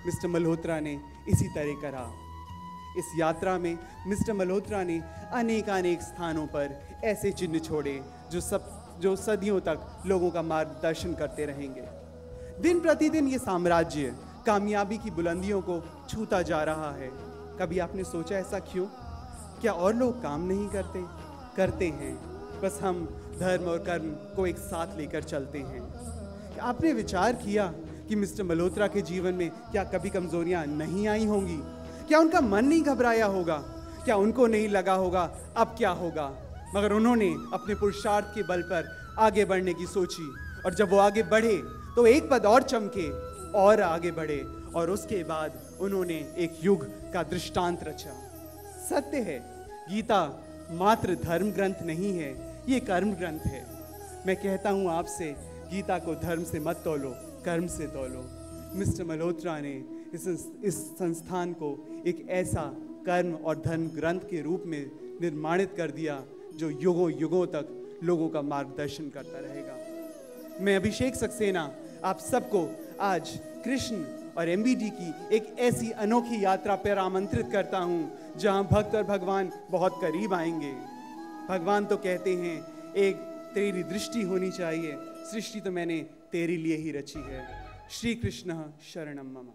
Mister Malhotra ने इसी तरह करा। इस यात्रा में मिस्टर मल्होत्रा ने अनेक स्थानों पर ऐसे चिन्ह छोड़े जो सदियों तक लोगों का मार्गदर्शन करते रहेंगे। दिन प्रतिदिन ये साम्राज्य कामयाबी की बुलंदियों को छूता जा रहा है। कभी आपने सोचा ऐसा क्यों? क्या और लोग काम नहीं करते हैं, बस हम धर्म और कर्म को एक साथ लेकर चलते हैं। क्या आपने विचार किया कि मिस्टर मल्होत्रा के जीवन में क्या कभी कमजोरियां नहीं आई होंगी? क्या उनका मन नहीं घबराया होगा? क्या उनको नहीं लगा होगा अब क्या होगा? मगर उन्होंने अपने पुरुषार्थ के बल पर आगे बढ़ने की सोची, और जब वो आगे बढ़े तो एक पद और चमके और आगे बढ़े, और उसके बाद उन्होंने एक युग का दृष्टांत रचा। सत्य है, गीता मात्र धर्म ग्रंथ नहीं है, ये कर्म ग्रंथ है। मैं कहता हूं आपसे, गीता को धर्म से मत तौलो, कर्म से तौलो। मिस्टर मल्होत्रा ने इस संस्थान को एक ऐसा कर्म और धर्म ग्रंथ के रूप में निर्माणित कर दिया जो युगों युगों तक लोगों का मार्गदर्शन करता रहेगा। मैं अभिषेक सक्सेना आप सबको आज कृष्ण और एमबीडी की एक ऐसी अनोखी यात्रा पर आमंत्रित करता हूं जहां भक्त और भगवान बहुत करीब आएंगे। भगवान तो कहते हैं एक तेरी दृष्टि होनी चाहिए, सृष्टि तो मैंने तेरे लिए ही रची है। श्री कृष्ण शरणम मम।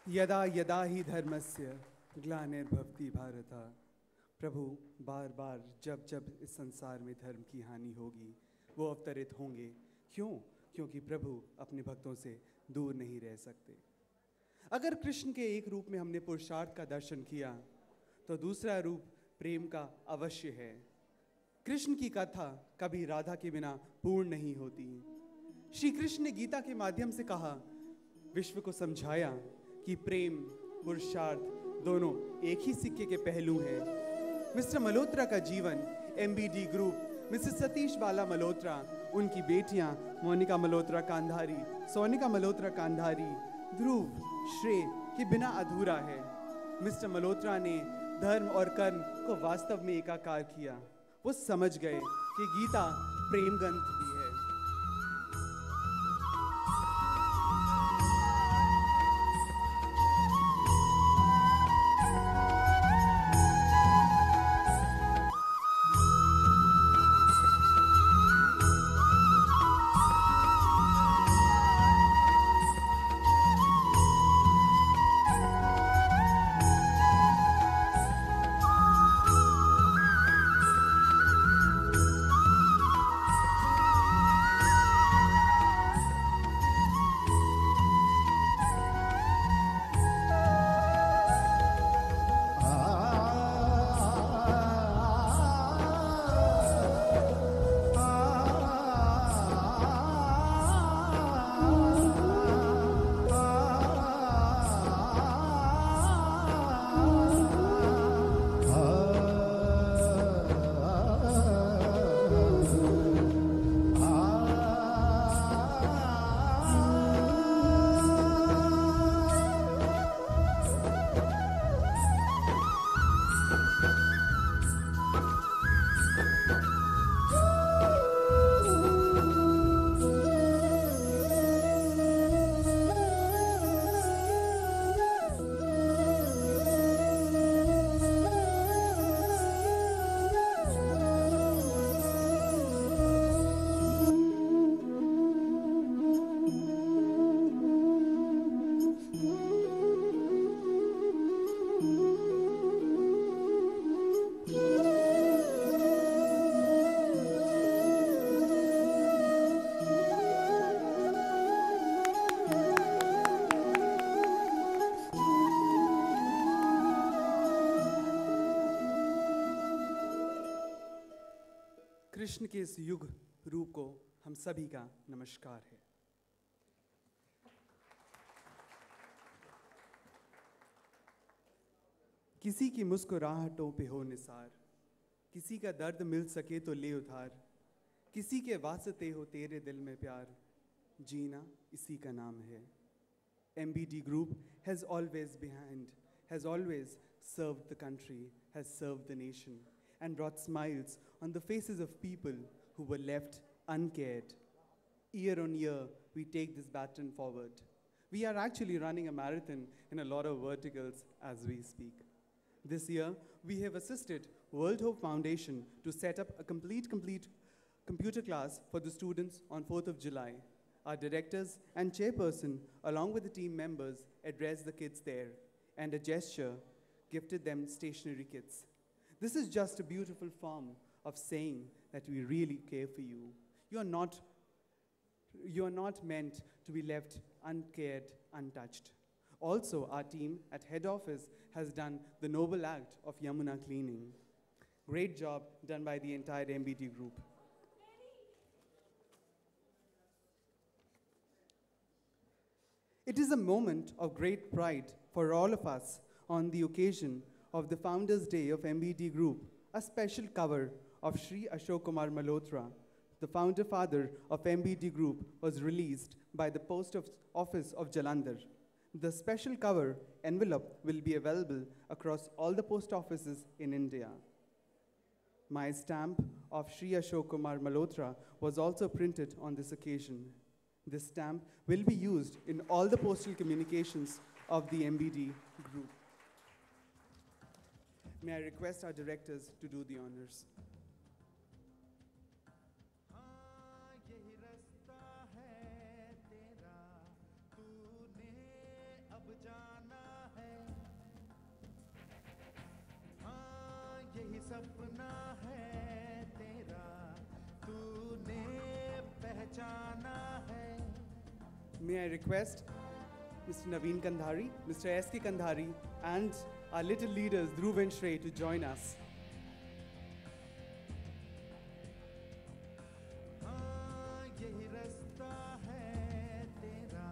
यदा यदा ही धर्मस्य ग्लानिर्भवति भारत। प्रभु बार बार जब जब इस संसार में धर्म की हानि होगी वो अवतरित होंगे। क्यों? क्योंकि प्रभु अपने भक्तों से दूर नहीं रह सकते। अगर कृष्ण के एक रूप में हमने पुरुषार्थ का दर्शन किया तो दूसरा रूप प्रेम का अवश्य है। कृष्ण की कथा कभी राधा के बिना पूर्ण नहीं होती। श्री कृष्ण ने गीता के माध्यम से कहा, विश्व को समझाया कि प्रेम पुरुषार्थ दोनों एक ही सिक्के के पहलू हैं। मिस्टर मल्होत्रा का जीवन, एमबीडी ग्रुप, मिसेस सतीश बाला मल्होत्रा, उनकी बेटियां मोनिका मल्होत्रा कांधारी, सोनिका मल्होत्रा कांधारी, ध्रुव, श्रेय के बिना अधूरा है। मिस्टर मल्होत्रा ने धर्म और कर्म को वास्तव में एकाकार किया। वो समझ गए कि गीता प्रेम ग्रंथ भी है। कृष्ण के इस युग रूप को हम सभी का नमस्कार है। किसी की मुस्कुराहटों पे हो निसार, किसी का दर्द मिल सके तो ले उधार, किसी के वास्ते हो तेरे दिल में प्यार, जीना इसी का नाम है। MBD Group has always served the country, has served the nation, and brought smiles on the faces of people who were left uncared. Year on year, we take this baton forward. We are actually running a marathon in a lot of verticals as we speak. This year, we have assisted World Hope Foundation to set up a complete computer class for the students on 4th of July. Our directors and chairperson, along with the team members, addressed the kids there, and a gesture gifted them stationery kits. This is just a beautiful form of saying that we really care for you. You are not meant to be left uncared, untouched. Also, our team at head office has done the noble act of Yamuna cleaning. Great job done by the entire MBD Group. It is a moment of great pride for all of us on the occasion of the Founders' Day of MBD Group, a special cover of Sri Ashok Kumar Malhotra, the founder father of MBD Group, was released by the Post Office of Jalandhar. The special cover envelope will be available across all the post offices in India. My stamp of Sri Ashok Kumar Malhotra was also printed on this occasion. This stamp will be used in all the postal communications of the MBD Group. May I request our directors to do the honors. यही रास्ता है तेरा, तूने अब जाना सपना है तेरा, तूने पहचाना है। May I request Mr. Naveen Kandhari, Mr. S.K. Kandhari, and our little leaders Dhruv and Shrey to join us. हाँ यही रास्ता है तेरा,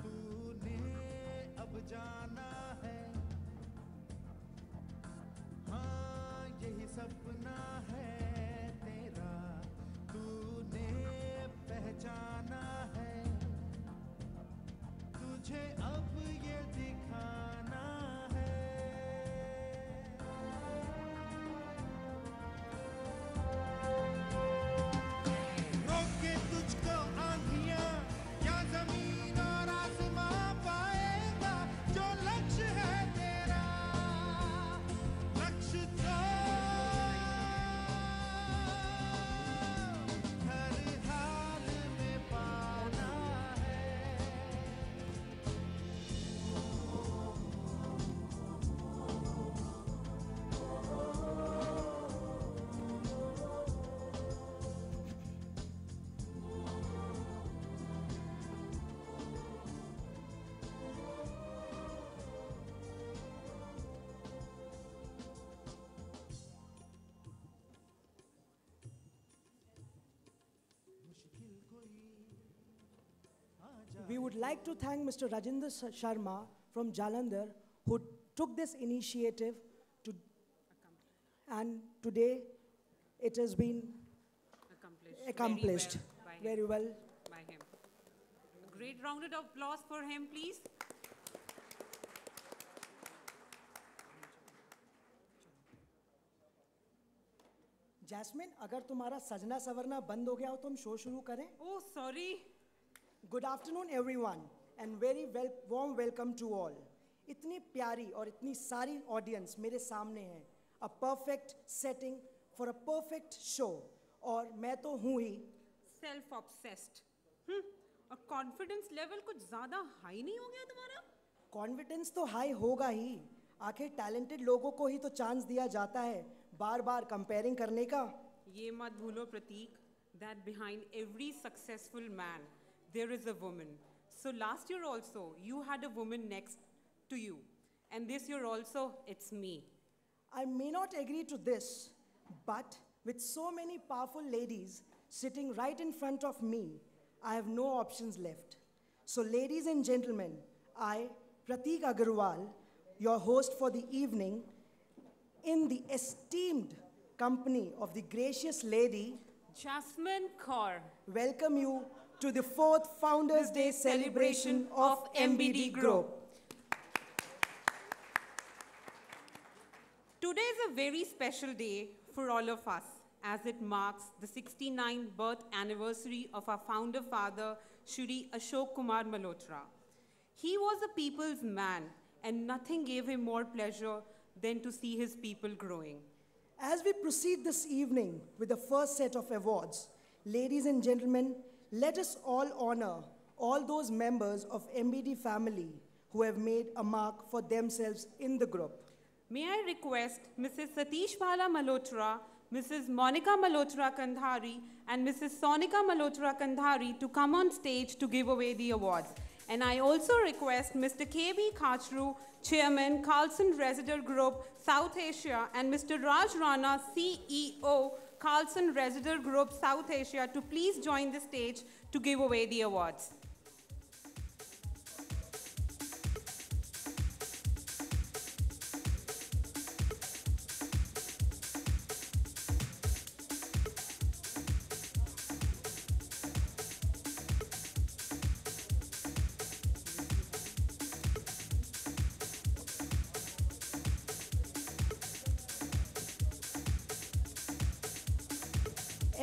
तूने अब जाना है। हाँ यही सपना है तेरा, तूने पहचाना है। तुझे अब ये दिखाना है। रोके तुझको आंधियां या जमीन और आसमां पाएगा, जो लक्ष्य है तेरा, लक्ष्य तो हर हाल में पाना है। मुश्किल कोई आ जा। We would like to thank Mr. Rajinder Sharma from Jalandhar who took this initiative to, and today it has been accomplished very well. By him. A great round of applause for him, please. Jasmine, अगर तुम्हारा सजना सवरना बंद हो गया हो तो हम show शुरू करें। Oh, sorry. Good afternoon everyone and very warm welcome to all. इतनी प्यारी और इतनी सारी ऑडियंस मेरे सामने है, a perfect setting for a perfect show, और मैं तो हूँ ही Self obsessed. और कॉन्फिडेंस लेवल कुछ ज्यादा हाई नहीं हो गया तुम्हारा? कॉन्फिडेंस तो हाई होगा ही, आखिर टैलेंटेड लोगों को ही तो चांस दिया जाता है, बार बार कंपेयरिंग करने का। ये मत भूलो प्रतीक, that behind every successful man there is a woman. So last year also you had a woman next to you, and this year also it's me. I may not agree to this, but with so many powerful ladies sitting right in front of me, I have no options left. So ladies and gentlemen, I, Prateek Agarwal, your host for the evening, in the esteemed company of the gracious lady, Jasmine Kaur. welcome you to the 4th Founders Day celebration of MBD Group. Today is a very special day for all of us, as it marks the 69th birth anniversary of our founder father, Shri Ashok Kumar Malhotra. He was a people's man, and nothing gave him more pleasure than to see his people growing. As we proceed this evening with the first set of awards, ladies and gentlemen, let us all honor all those members of MBD family who have made a mark for themselves in the group. May I request Mrs. Satish Bala Malhotra, Mrs. Monica Malhotra Kandhari, and Mrs. Sonika Malhotra Kandhari to come on stage to give away the awards. And I also request Mr. K.B. Khachru, Chairman, Carlson Residor Group, South Asia, and Mr. Raj Rana, CEO, Carlson Residor Group, South Asia, to please join the stage to give away the awards.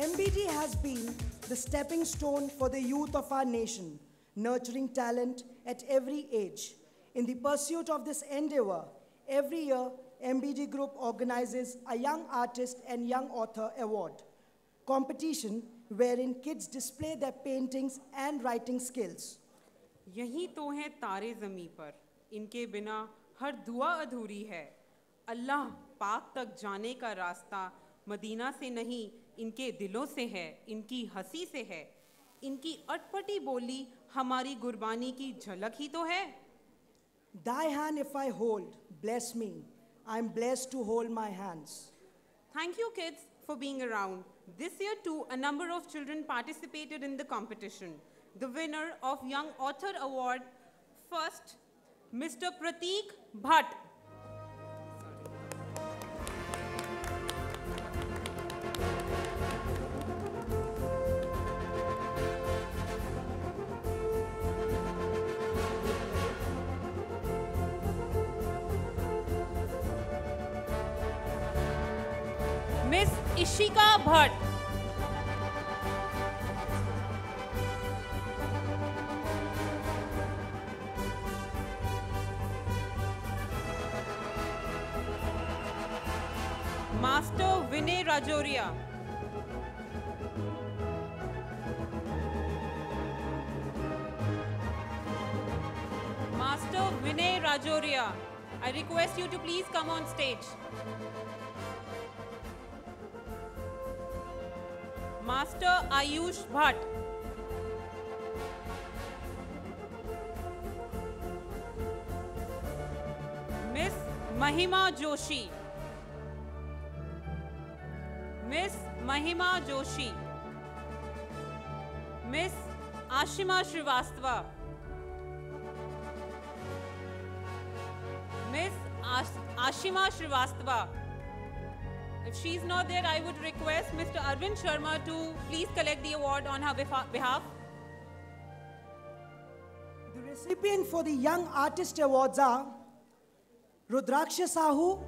MBD has been the stepping stone for the youth of our nation, nurturing talent at every age. In the pursuit of this endeavor, every year, MBD Group organizes a Young Artist and Young Author Award competition wherein kids display their paintings and writing skills. यही तो है तारे ज़मीं पर, इनके बिना हर दुआ अधूरी है। अल्लाह पाक तक जाने का रास्ता मदीना से नहीं, इनके दिलों से है, इनकी हंसी से है। इनकी अटपटी बोली हमारी गुरबानी की झलक ही तो है। Thy hand if I hold, bless me. I'm blessed to hold my hands. Thank you, kids, for being around. This year, too, a number of children participated in the competition. The winner of Young Author Award, first, Mr. Prateek Bhatt. Miss Ishika Bhatt. Master Vinay Rajoria. Master Vinay Rajoria, I request you to please come on stage. Master Ayush Bhatt. Miss Mahima Joshi. Miss Mahima Joshi. Miss Ashima Srivastava. Miss Ashima Srivastava. If she's not there, I would request Mr. Arvind Sharma to please collect the award on her behalf. The recipient for the Young Artist Awards are Rudraksha Sahu,